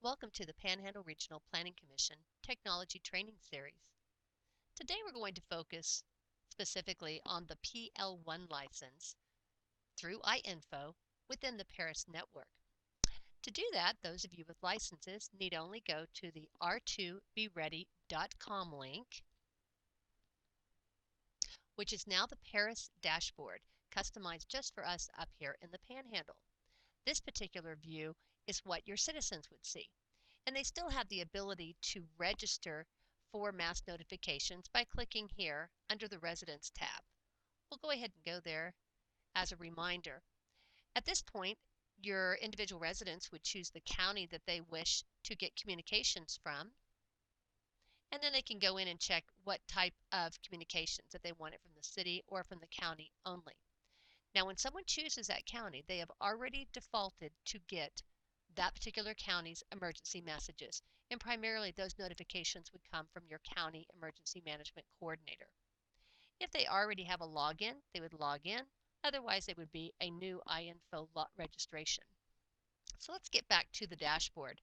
Welcome to the Panhandle Regional Planning Commission Technology Training Series. Today we're going to focus specifically on the PL1 license through iInfo within the Paris network. To do that, those of you with licenses need only go to the r2beready.com link, which is now the Paris dashboard, customized just for us up here in the Panhandle. This particular view is what your citizens would see. And they still have the ability to register for mass notifications by clicking here under the Residents tab. We'll go ahead and go there as a reminder. At this point, your individual residents would choose the county that they wish to get communications from, and then they can go in and check what type of communications, if they want it from the city or from the county only. Now, when someone chooses that county, they have already defaulted to get that particular county's emergency messages, and primarily those notifications would come from your county emergency management coordinator. If they already have a login, they would log in. Otherwise, they would be a new iInfo registration. So let's get back to the dashboard.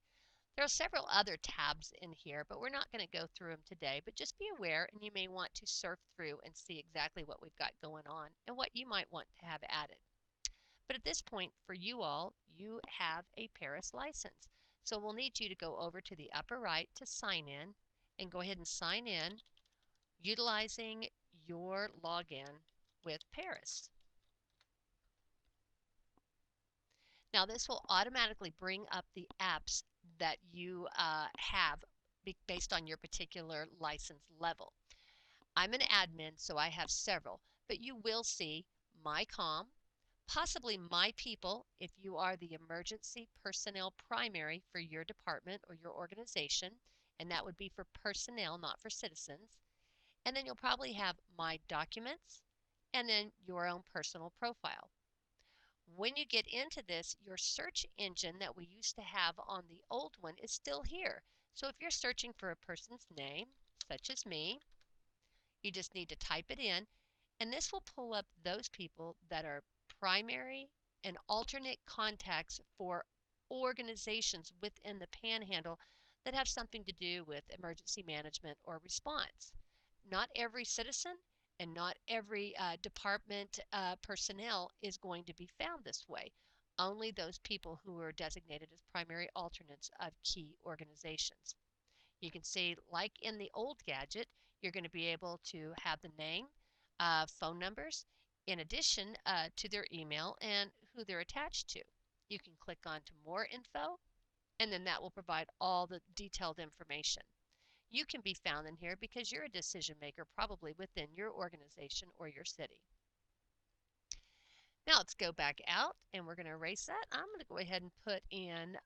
There are several other tabs in here, but we're not going to go through them today, but just be aware, and you may want to surf through and see exactly what we've got going on and what you might want to have added. But at this point, for you all, you have a Paris license. So we'll need you to go over to the upper right to sign in and go ahead and sign in utilizing your login with Paris. Now this will automatically bring up the apps that you have based on your particular license level. I'm an admin, so I have several, but you will see MyCom, possibly My People if you are the emergency personnel primary for your department or your organization, and that would be for personnel, not for citizens. And then you'll probably have My Documents and then your own personal profile. When you get into this, your search engine that we used to have on the old one is still here. So if you're searching for a person's name, such as me, you just need to type it in, and this will pull up those people that are primary and alternate contacts for organizations within the Panhandle that have something to do with emergency management or response. Not every citizen and not every department personnel is going to be found this way. Only those people who are designated as primary alternates of key organizations. You can see, like in the old gadget, you're going to be able to have the name, phone numbers, in addition to their email and who they're attached to. You can click on to more info, and then that will provide all the detailed information. You can be found in here because you're a decision maker probably within your organization or your city. Now let's go back out, and we're going to erase that. I'm going to go ahead and put in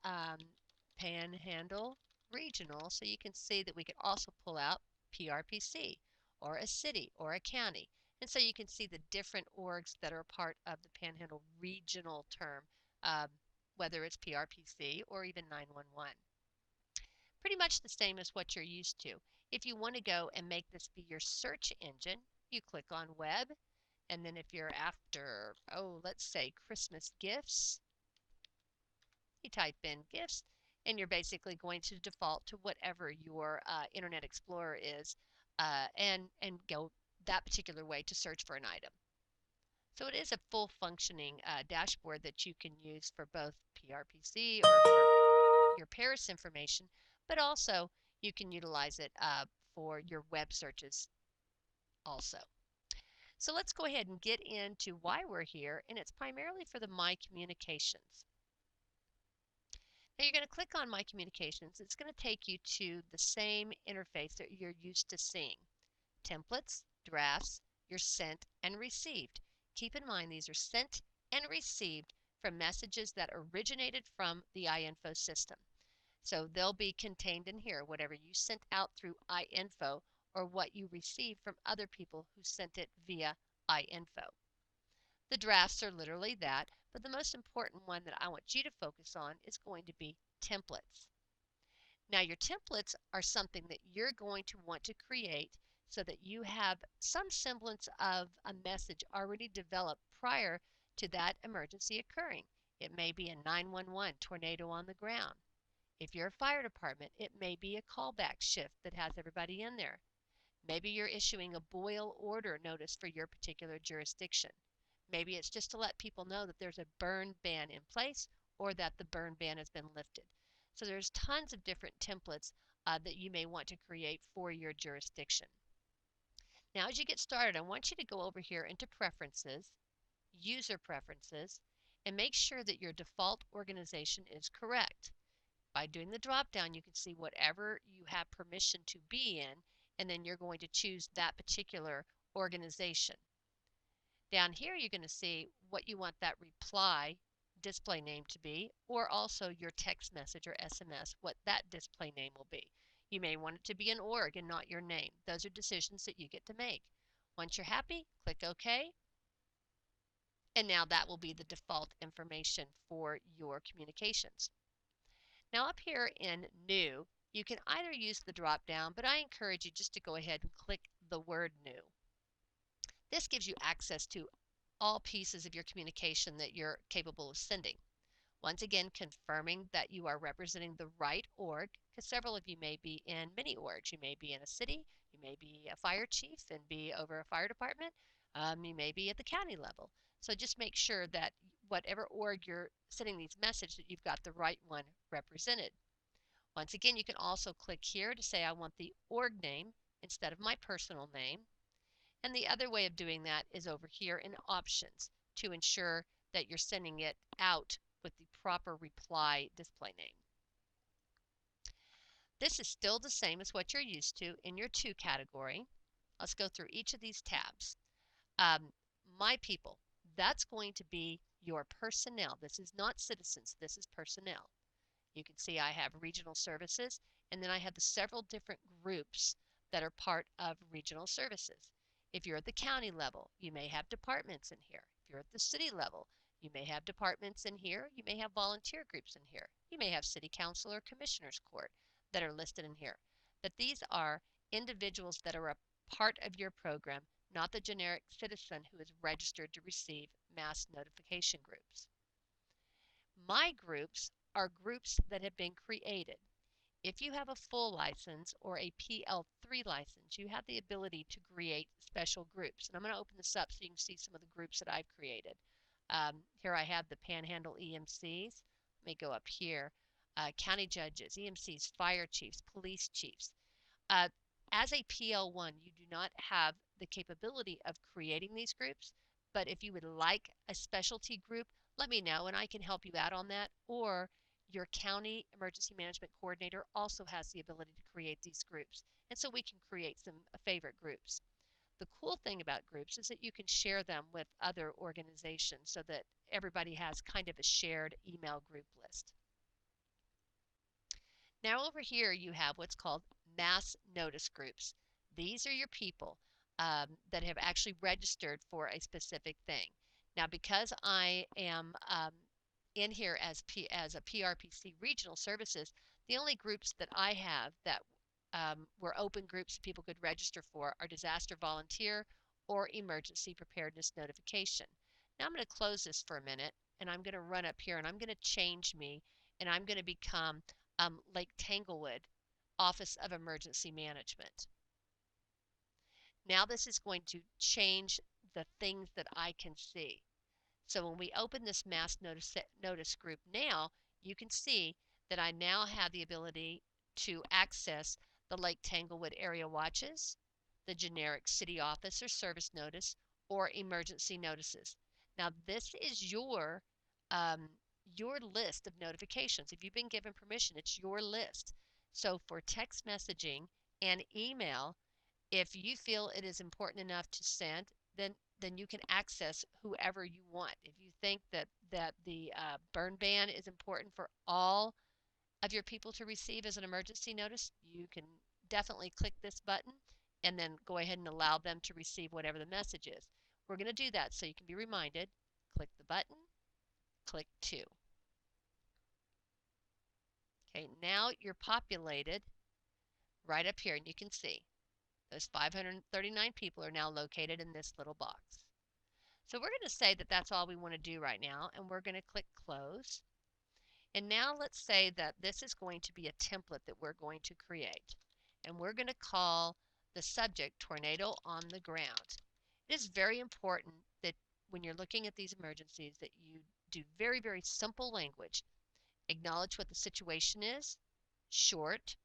Panhandle Regional, so you can see that we can also pull out PRPC or a city or a county. And so you can see the different orgs that are part of the Panhandle Regional term, whether it's PRPC or even 911. Pretty much the same as what you're used to. If you want to go and make this be your search engine, you click on Web, and then if you're after, let's say Christmas gifts, you type in gifts, and you're basically going to default to whatever your Internet Explorer is and go that particular way to search for an item. So it is a full functioning dashboard that you can use for both PRPC or for your Paris information, but also you can utilize it for your web searches also. So let's go ahead and get into why we're here, and it's primarily for the My Communications. Now you're going to click on My Communications. It's going to take you to the same interface that you're used to seeing. Templates, drafts, your sent and received. Keep in mind these are sent and received from messages that originated from the iInfo system. So they'll be contained in here, whatever you sent out through iInfo or what you received from other people who sent it via iInfo. The drafts are literally that, but the most important one that I want you to focus on is going to be templates. Now your templates are something that you're going to want to create so that you have some semblance of a message already developed prior to that emergency occurring. It may be a 911 tornado on the ground. If you're a fire department, it may be a callback shift that has everybody in there. Maybe you're issuing a boil order notice for your particular jurisdiction. Maybe it's just to let people know that there's a burn ban in place or that the burn ban has been lifted. So there's tons of different templates that you may want to create for your jurisdiction. Now, as you get started, I want you to go over here into Preferences, User Preferences, and make sure that your default organization is correct. By doing the drop down, you can see whatever you have permission to be in, and then you're going to choose that particular organization. Down here, you're going to see what you want that reply display name to be, or also your text message or SMS, what that display name will be. You may want it to be an org and not your name. Those are decisions that you get to make. Once you're happy, click OK, and now that will be the default information for your communications. Now up here in New, you can either use the drop down, but I encourage you just to go ahead and click the word New. This gives you access to all pieces of your communication that you're capable of sending. Once again, confirming that you are representing the right org, because several of you may be in many orgs. You may be in a city, you may be a fire chief and be over a fire department, you may be at the county level. So just make sure that whatever org you're sending these messages, that you've got the right one represented. Once again, you can also click here to say I want the org name instead of my personal name. And the other way of doing that is over here in Options to ensure that you're sending it out with the proper reply display name. This is still the same as what you're used to in your To category. Let's go through each of these tabs. My people, that's going to be your personnel. This is not citizens, this is personnel. You can see I have regional services, and then I have the several different groups that are part of regional services. If you're at the county level, you may have departments in here. If you're at the city level, you may have departments in here. You may have volunteer groups in here. You may have city council or commissioner's court that are listed in here. But these are individuals that are a part of your program, not the generic citizen who is registered to receive mass notification groups. My groups are groups that have been created. If you have a full license or a PL3 license, you have the ability to create special groups. And I'm going to open this up so you can see some of the groups that I've created. Here I have the Panhandle EMCs. Let me go up here. County judges, EMCs, fire chiefs, police chiefs. As a PL1, you do not have the capability of creating these groups, but if you would like a specialty group, let me know and I can help you out on that. Or your county emergency management coordinator also has the ability to create these groups. And so we can create some favorite groups. The cool thing about groups is that you can share them with other organizations so that everybody has kind of a shared email group list. Now over here you have what's called mass notice groups. These are your people that have actually registered for a specific thing. Now because I am in here as a PRPC regional services, the only groups that I have that were open groups people could register for are disaster volunteer or emergency preparedness notification. Now I'm going to close this for a minute and I'm going to run up here and I'm going to change me and I'm going to become Lake Tanglewood Office of Emergency Management. Now this is going to change the things that I can see. So when we open this mass notice group now, you can see that I now have the ability to access the Lake Tanglewood area watches, the generic city office or service notice, or emergency notices. Now this is your list of notifications. If you've been given permission, it's your list. So for text messaging and email, if you feel it is important enough to send, then you can access whoever you want. If you think that the burn ban is important for all of your people to receive as an emergency notice, you can definitely click this button and then go ahead and allow them to receive whatever the message is. We're going to do that so you can be reminded. Click the button, click 2. Okay, now you're populated right up here and you can see those 539 people are now located in this little box. So we're going to say that that's all we want to do right now, and we're going to click Close. And now let's say that this is going to be a template that we're going to create. And we're going to call the subject tornado on the ground. It is very important that when you're looking at these emergencies that you do very, very simple language. Acknowledge what the situation is, short,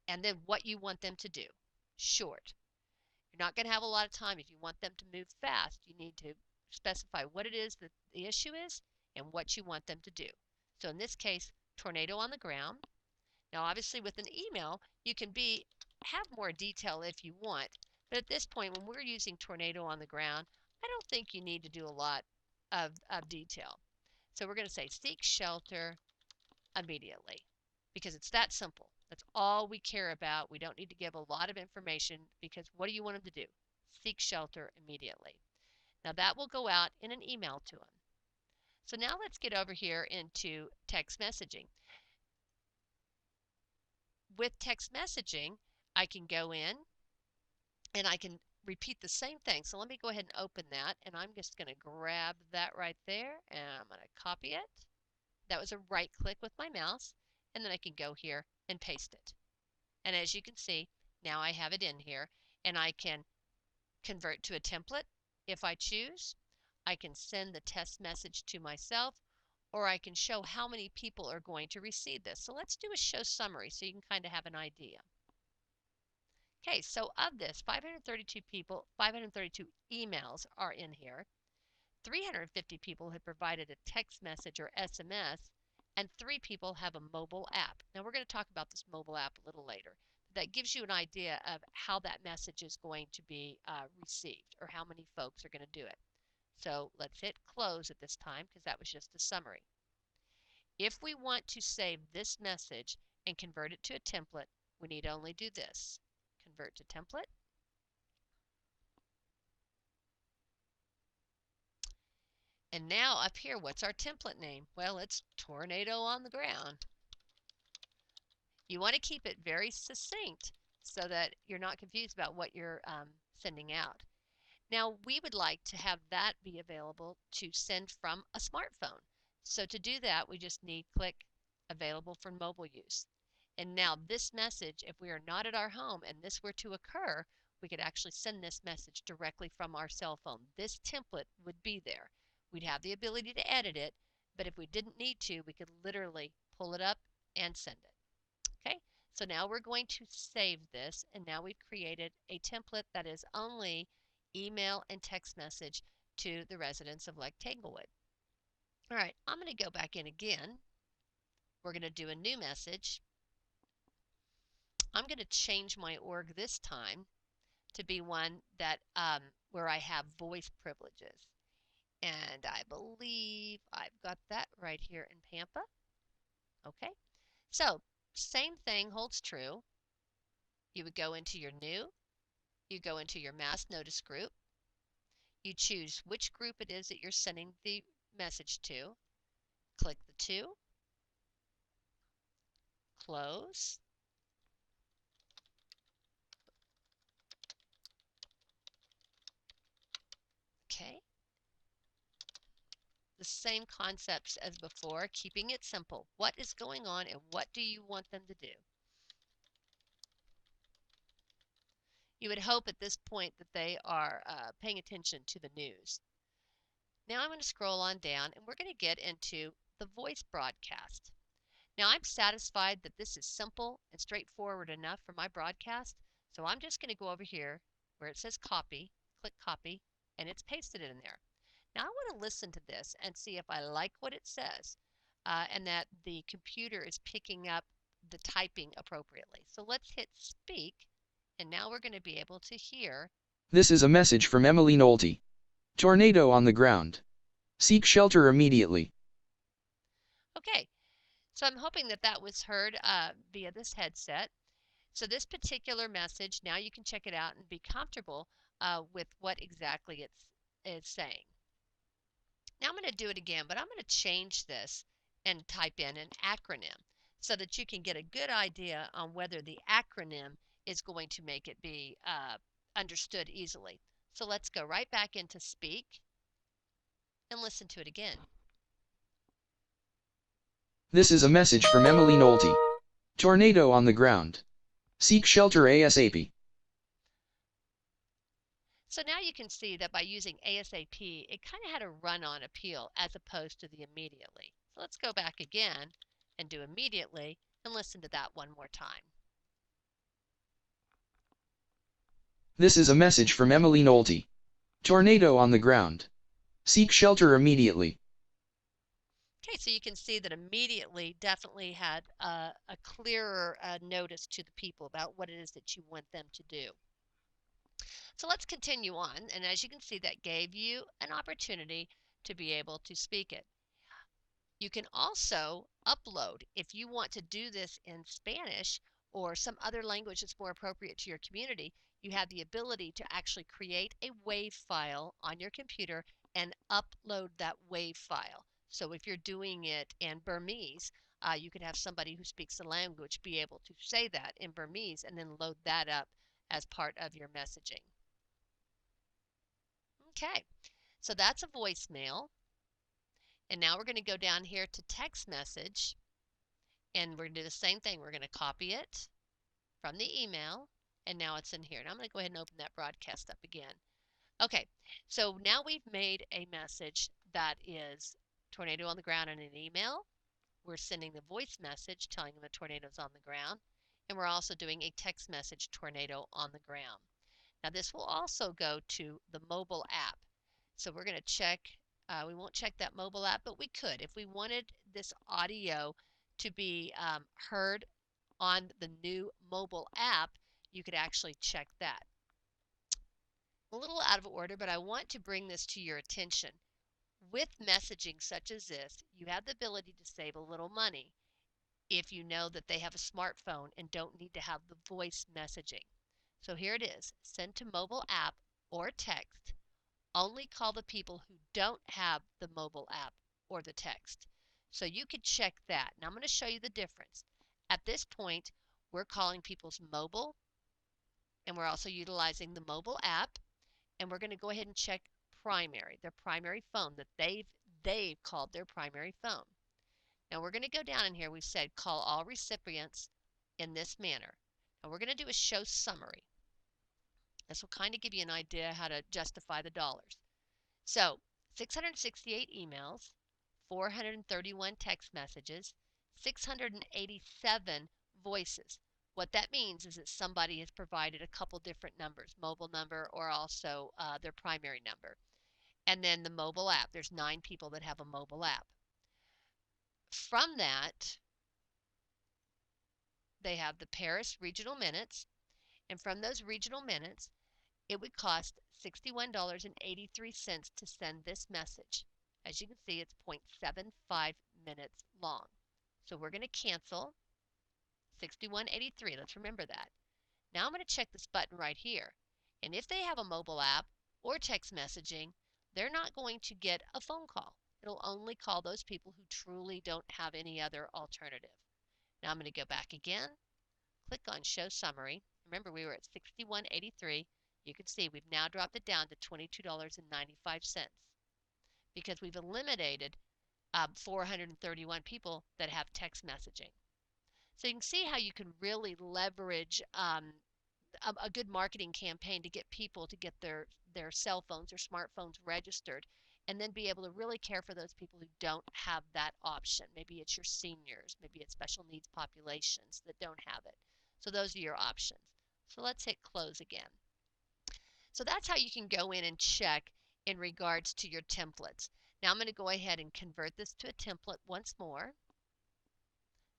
and then what you want them to do, short. You're not going to have a lot of time. If you want them to move fast, you need to specify what it is that the issue is and what you want them to do. So in this case, tornado on the ground. Now, obviously, with an email, you can have more detail if you want. But at this point, when we're using tornado on the ground, I don't think you need to do a lot of detail. So we're going to say seek shelter immediately because it's that simple. That's all we care about. We don't need to give a lot of information because what do you want them to do? Seek shelter immediately. Now that will go out in an email to them. So now let's get over here into text messaging. With text messaging, I can go in and I can repeat the same thing. So let me go ahead and open that, and I'm just going to grab that right there and I'm going to copy it. That was a right click with my mouse, and then I can go here and paste it. And as you can see, now I have it in here, and I can convert to a template if I choose. I can send the test message to myself, or I can show how many people are going to receive this. So let's do a show summary so you can kind of have an idea. Okay, so of this, 532 people, 532 emails are in here. 350 people have provided a text message or SMS, and 3 people have a mobile app. Now, we're going to talk about this mobile app a little later. That gives you an idea of how that message is going to be received or how many folks are going to do it. So let's hit close at this time because that was just a summary. If we want to save this message and convert it to a template, we need only do this. Convert to template. And now up here, what's our template name? Well, it's tornado on the ground. You want to keep it very succinct so that you're not confused about what you're sending out. Now, we would like to have that be available to send from a smartphone. So to do that, we just need click available for mobile use. And now this message, if we are not at our home and this were to occur, we could actually send this message directly from our cell phone. This template would be there. We'd have the ability to edit it, but if we didn't need to, we could literally pull it up and send it. Okay, so now we're going to save this, and now we've created a template that is only email and text message to the residents of Lake Tanglewood. All right, I'm going to go back in again. We're going to do a new message. I'm going to change my org this time to be one that where I have voice privileges. And I believe I've got that right here in Pampa. Okay, so same thing holds true. You would go into your new, you go into your mass notice group, you choose which group it is that you're sending the message to, click the 2, close, okay. The same concepts as before, keeping it simple. What is going on and what do you want them to do? You would hope at this point that they are paying attention to the news. Now I'm going to scroll on down and we're going to get into the voice broadcast. Now I'm satisfied that this is simple and straightforward enough for my broadcast, so I'm just going to go over here where it says copy, click copy, and it's pasted in there. Now I want to listen to this and see if I like what it says and that the computer is picking up the typing appropriately. So let's hit speak, and now we're going to be able to hear. This is a message from Emily Nolte. Tornado on the ground. Seek shelter immediately. Okay, so I'm hoping that that was heard via this headset. So this particular message, now you can check it out and be comfortable with what exactly it's saying. Now I'm going to do it again, but I'm going to change this and type in an acronym so that you can get a good idea on whether the acronym is going to make it be understood easily. So let's go right back into speak and listen to it again. This is a message from Emily Nolte. Tornado on the ground. Seek shelter ASAP. So now you can see that by using ASAP, it kind of had a run-on appeal as opposed to the immediately. So let's go back again and do immediately and listen to that one more time. This is a message from Emily Nolte. Tornado on the ground. Seek shelter immediately. Okay, so you can see that immediately definitely had a clearer notice to the people about what it is that you want them to do. So let's continue on, and as you can see, that gave you an opportunity to be able to speak it. You can also upload if you want to do this in Spanish or some other language that's more appropriate to your community. You have the ability to actually create a WAV file on your computer and upload that WAV file. So if you're doing it in Burmese, you could have somebody who speaks the language be able to say that in Burmese and then load that up as part of your messaging. Okay, so that's a voicemail. And now we're going to go down here to text message, and we're going to do the same thing. We're going to copy it from the email, and now it's in here. And I'm going to go ahead and open that broadcast up again. Okay, so now we've made a message that is tornado on the ground in an email. We're sending the voice message telling them the tornado's on the ground, and we're also doing a text message tornado on the ground. Now this will also go to the mobile app. So we're going to check, we won't check that mobile app, but we could. If we wanted this audio to be heard on the new mobile app, you could actually check that. A little out of order, but I want to bring this to your attention. With messaging such as this, you have the ability to save a little money if you know that they have a smartphone and don't need to have the voice messaging. So here it is, send to mobile app or text. Only call the people who don't have the mobile app or the text. So you could check that. Now I'm going to show you the difference. At this point, we're calling people's mobile, and we're also utilizing the mobile app, and we're going to go ahead and check primary, their primary phone that they've called their primary phone. Now we're going to go down in here. We've said call all recipients in this manner. Now we're going to do a show summary. This will kind of give you an idea how to justify the dollars. So 668 emails, 431 text messages, 687 voices. What that means is that somebody has provided a couple different numbers, mobile number or also their primary number. And then the mobile app, there's 9 people that have a mobile app. From that, they have the Paris regional minutes, and from those regional minutes, it would cost $61.83 to send this message. As you can see, it's 0.75 minutes long. So we're going to cancel $61.83. Let's remember that. Now I'm going to check this button right here. And if they have a mobile app or text messaging, they're not going to get a phone call. It'll only call those people who truly don't have any other alternative. Now I'm going to go back again, click on Show Summary. Remember, we were at $61.83. You can see we've now dropped it down to $22.95 because we've eliminated 431 people that have text messaging. So you can see how you can really leverage a good marketing campaign to get people to get their cell phones or smartphones registered, and then be able to really care for those people who don't have that option. Maybe it's your seniors, maybe it's special needs populations that don't have it. So those are your options. So let's hit close again. So that's how you can go in and check in regards to your templates. Now I'm going to go ahead and convert this to a template once more.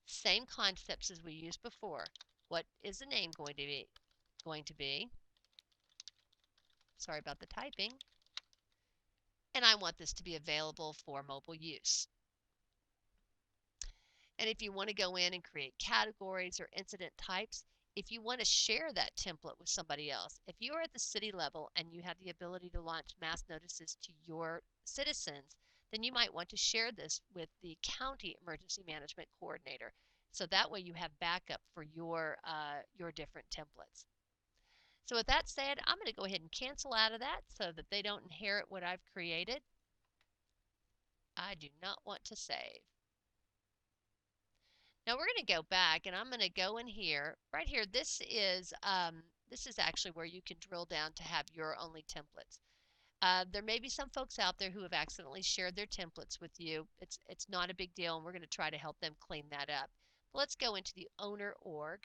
Same concepts as we used before. What is the name going to be? Sorry about the typing. And I want this to be available for mobile use. And if you want to go in and create categories or incident types, if you want to share that template with somebody else, if you are at the city level and you have the ability to launch mass notices to your citizens, then you might want to share this with the county emergency management coordinator. So that way you have backup for your different templates. So with that said, I'm going to go ahead and cancel out of that so that they don't inherit what I've created. I do not want to save. Now we're going to go back and I'm going to go in here, right here. This is actually where you can drill down to have your only templates. There may be some folks out there who have accidentally shared their templates with you. It's not a big deal, and we're going to try to help them clean that up. But let's go into the owner org.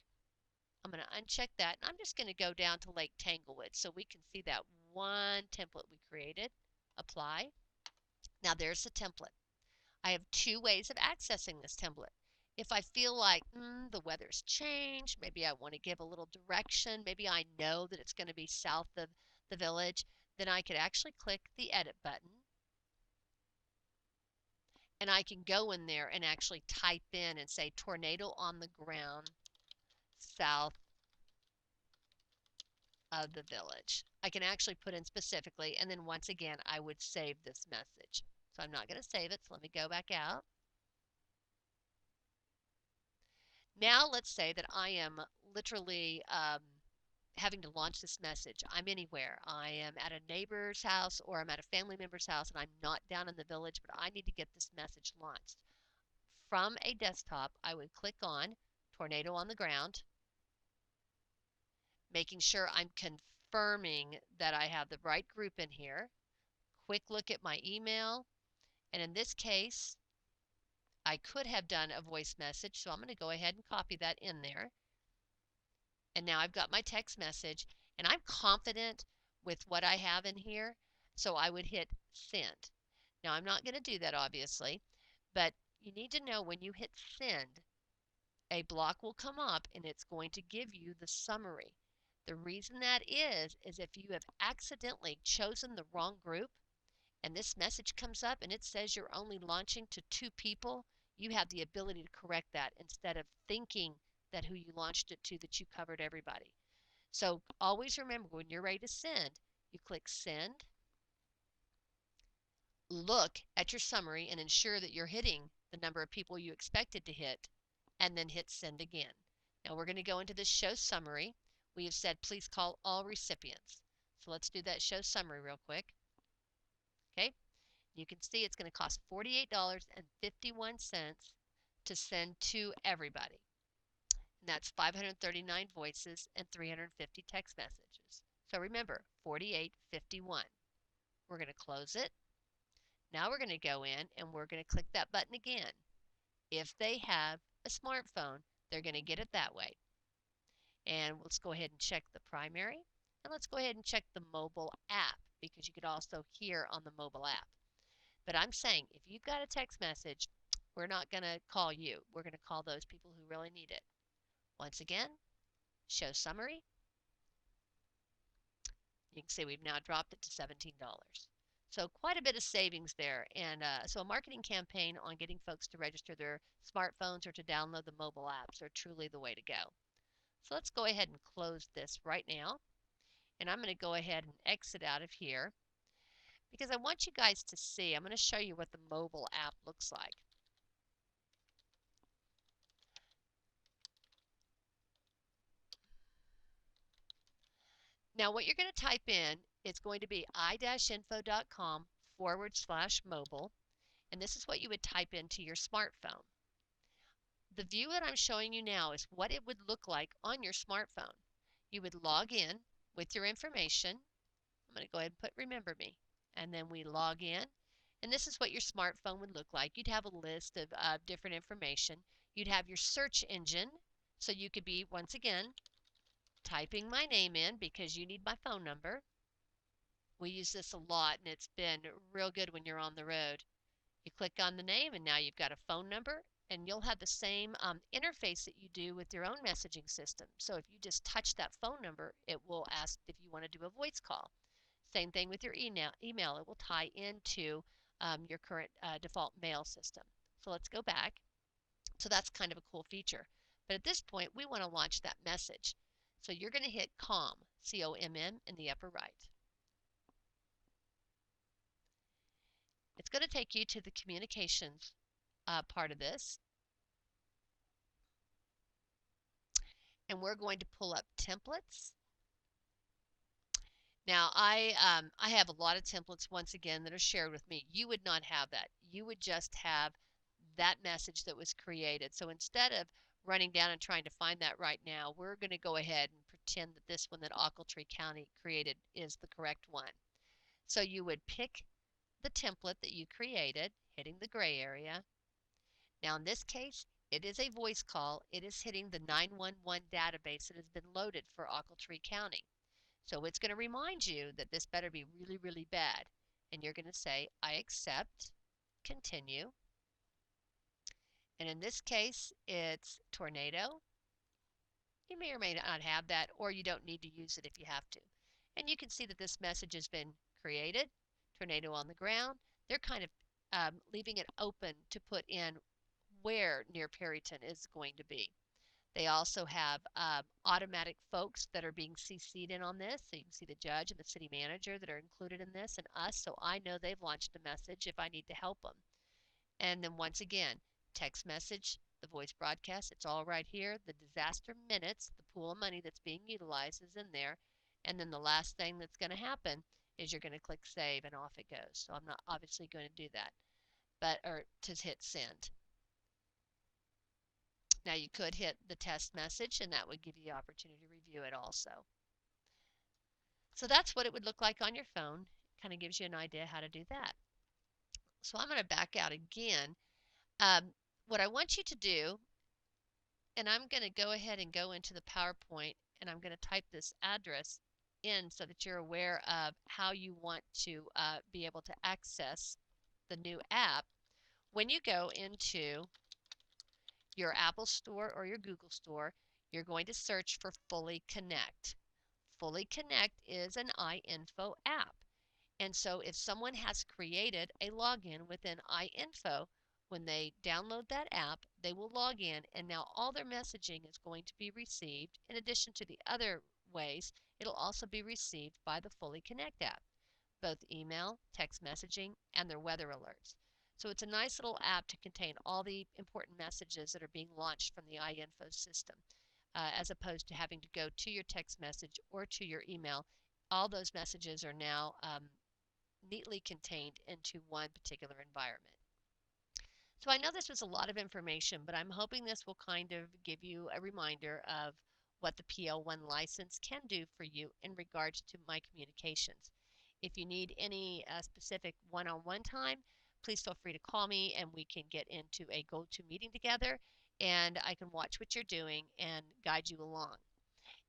I'm going to uncheck that, and I'm just going to go down to Lake Tanglewood so we can see that one template we created. Apply. Now there's the template. I have two ways of accessing this template. If I feel like the weather's changed, maybe I want to give a little direction, maybe I know that it's going to be south of the village, then I could actually click the edit button and I can go in there and actually type in and say tornado on the ground south of the village. I can actually put in specifically, and then once again, I would save this message. So I'm not going to save it, so let me go back out. Now let's say that I am literally having to launch this message. I'm anywhere. I am at a neighbor's house or I'm at a family member's house and I'm not down in the village, but I need to get this message launched. From a desktop, I would click on Tornado on the Ground, making sure I'm confirming that I have the right group in here. Quick look at my email. And in this case, I could have done a voice message, so I'm going to go ahead and copy that in there. And now I've got my text message, and I'm confident with what I have in here, so I would hit send. Now I'm not going to do that obviously, but you need to know when you hit send, a block will come up and it's going to give you the summary. The reason that is if you have accidentally chosen the wrong group and this message comes up and it says you're only launching to 2 people, you have the ability to correct that instead of thinking that who you launched it to, that you covered everybody. So always remember when you're ready to send, you click send, look at your summary and ensure that you're hitting the number of people you expected to hit, and then hit send again. Now we're going to go into the show summary. We have said please call all recipients. So let's do that show summary real quick. Okay, you can see it's going to cost $48.51 to send to everybody. And that's 539 voices and 350 text messages. So remember, 48.51. We're going to close it. Now we're going to go in and we're going to click that button again. If they have a smartphone, they're going to get it that way. And let's go ahead and check the primary. And let's go ahead and check the mobile app because you could also hear on the mobile app. But I'm saying if you've got a text message, we're not going to call you. We're going to call those people who really need it. Once again, show summary. You can see we've now dropped it to $17. So quite a bit of savings there. And so a marketing campaign on getting folks to register their smartphones or to download the mobile apps are truly the way to go. So let's go ahead and close this right now. And I'm going to go ahead and exit out of here because I want you guys to see. I'm going to show you what the mobile app looks like. Now what you're going to type in, it's going to be i-info.com/mobile. And this is what you would type into your smartphone. The view that I'm showing you now is what it would look like on your smartphone. You would log in with your information. I'm going to go ahead and put remember me. And then we log in. And this is what your smartphone would look like. You'd have a list of different information. You'd have your search engine. So you could be, once again, typing my name in because you need my phone number. We use this a lot and it's been real good when you're on the road. You click on the name and now you've got a phone number and you'll have the same interface that you do with your own messaging system. So if you just touch that phone number, it will ask if you want to do a voice call. Same thing with your email. It will tie into your current default mail system. So let's go back. So that's kind of a cool feature. But at this point, we want to launch that message. So you're going to hit COMM, C-O-M-M, in the upper right. It's going to take you to the communications part of this. And we're going to pull up templates. Now, I have a lot of templates, once again, that are shared with me. You would not have that. You would just have that message that was created. So instead of running down and trying to find that right now, we're going to go ahead and pretend that this one that Ochiltree County created is the correct one. So you would pick the template that you created, hitting the gray area. Now in this case, it is a voice call. It is hitting the 911 database that has been loaded for Ochiltree County. So it's going to remind you that this better be really, really bad. And you're going to say, I accept, continue. And in this case, it's tornado. You may or may not have that, or you don't need to use it if you have to. And you can see that this message has been created, tornado on the ground. They're kind of leaving it open to put in where near Perryton is going to be. They also have automatic folks that are being CC'd in on this. So you can see the judge and the city manager that are included in this and us. So I know they've launched a message if I need to help them. And then once again, text message, the voice broadcast, it's all right here. The disaster minutes, the pool of money that's being utilized is in there. And then the last thing that's going to happen is you're going to click save and off it goes. So I'm not obviously going to do that, but or to hit send. Now you could hit the test message and that would give you the opportunity to review it also. So that's what it would look like on your phone. Kind of gives you an idea how to do that. So I'm going to back out again. What I want you to do, and I'm going to go ahead and go into the PowerPoint and I'm going to type this address in so that you're aware of how you want to be able to access the new app. When you go into your Apple Store or your Google Store, you're going to search for Fully Connect. Fully Connect is an iInfo app. And so if someone has created a login within iInfo, when they download that app, they will log in and now all their messaging is going to be received. In addition to the other ways, it'll also be received by the Fully Connect app, both email, text messaging, and their weather alerts. So it's a nice little app to contain all the important messages that are being launched from the iInfo system, as opposed to having to go to your text message or to your email. All those messages are now neatly contained into one particular environment. So I know this was a lot of information, but I'm hoping this will kind of give you a reminder of what the PL1 license can do for you in regards to my communications. If you need any specific one-on-one time, please feel free to call me and we can get into a go-to meeting together and I can watch what you're doing and guide you along.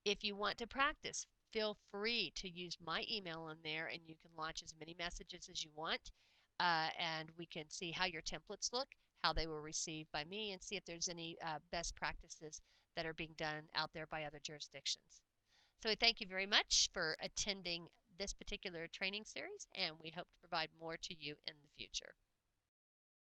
If you want to practice, feel free to use my email in there and you can launch as many messages as you want. And we can see how your templates look, how they were received by me, and see if there's any best practices that are being done out there by other jurisdictions. So we thank you very much for attending this particular training series, and we hope to provide more to you in the future.